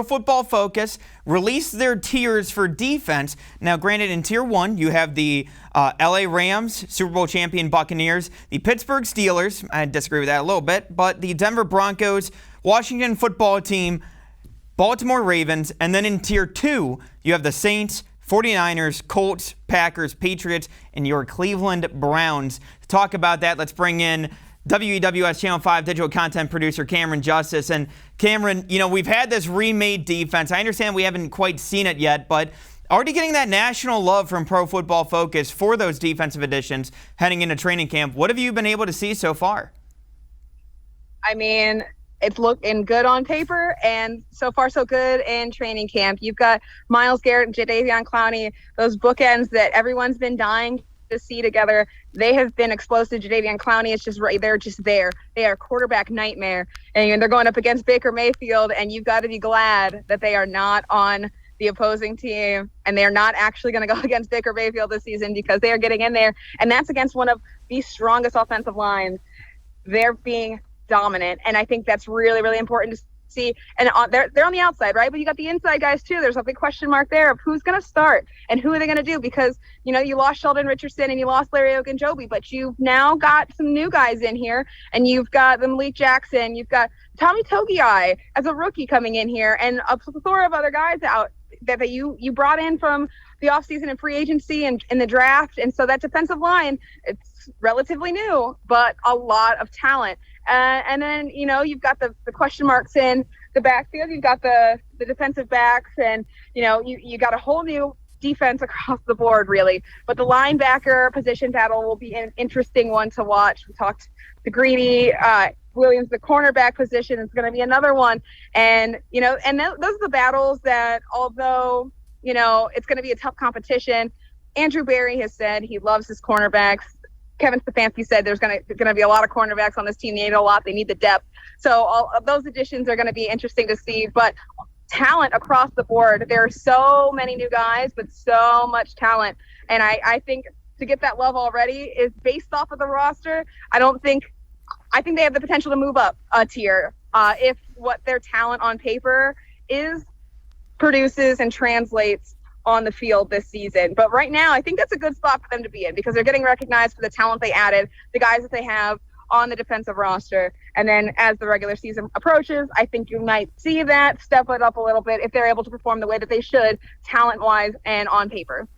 Football Focus released their tiers for defense. Now, granted, in Tier 1, you have the LA Rams, Super Bowl champion Buccaneers, the Pittsburgh Steelers, I disagree with that a little bit, but the Denver Broncos, Washington Football Team, Baltimore Ravens, and then in Tier 2, you have the Saints, 49ers, Colts, Packers, Patriots, and your Cleveland Browns. To talk about that, let's bring in WEWS Channel 5 digital content producer Camryn Justice. And Camryn, we've had this remade defense. I understand we haven't quite seen it yet, but already getting that national love from Pro Football Focus for those defensive additions heading into training camp. What have you been able to see so far? I mean, it's looking good on paper, and so far so good in training camp. You've got Myles Garrett and Jadeveon Clowney, those bookends that everyone's been dying to see together. They have been explosive. Jadeveon Clowney is just right. They're just there. They are a quarterback nightmare, and they're going up against Baker Mayfield, and you've got to be glad that they are not on the opposing team, and they're not actually going to go against Baker Mayfield this season because they are getting in there, and that's against one of the strongest offensive lines. They're being dominant, and I think that's really, really important to see. And they're on the outside, right? But you got the inside guys too. There's a big question mark there of who's going to start and who are they going to do, because you lost Sheldon Richardson and you lost Larry Ogunjobi, but you've now got some new guys in here, and you've got the Malik Jackson, you've got Tommy Togiai as a rookie coming in here, and a plethora of other guys out that you brought in from the offseason and free agency and in the draft. And so that defensive line, it's relatively new, but a lot of talent. And then, you've got the question marks in the backfield. You've got the defensive backs, and, you got a whole new defense across the board, really. But the linebacker position battle will be an interesting one to watch. We talked to Greedy, Williams, the cornerback position is going to be another one. And, those are the battles that, although, it's going to be a tough competition, Andrew Berry has said he loves his cornerbacks. Kevin Stefanski said there's going to be a lot of cornerbacks on this team. They need a lot. They need the depth. So all of those additions are going to be interesting to see. But talent across the board. There are so many new guys, but so much talent. And I think to get that love already is based off of the roster. I think they have the potential to move up a tier if what their talent on paper produces and translates on the field this season. But right now, I think that's a good spot for them to be in, because they're getting recognized for the talent they added, the guys that they have on the defensive roster. And then as the regular season approaches, I think you might see that step it up a little bit if they're able to perform the way that they should, talent-wise and on paper.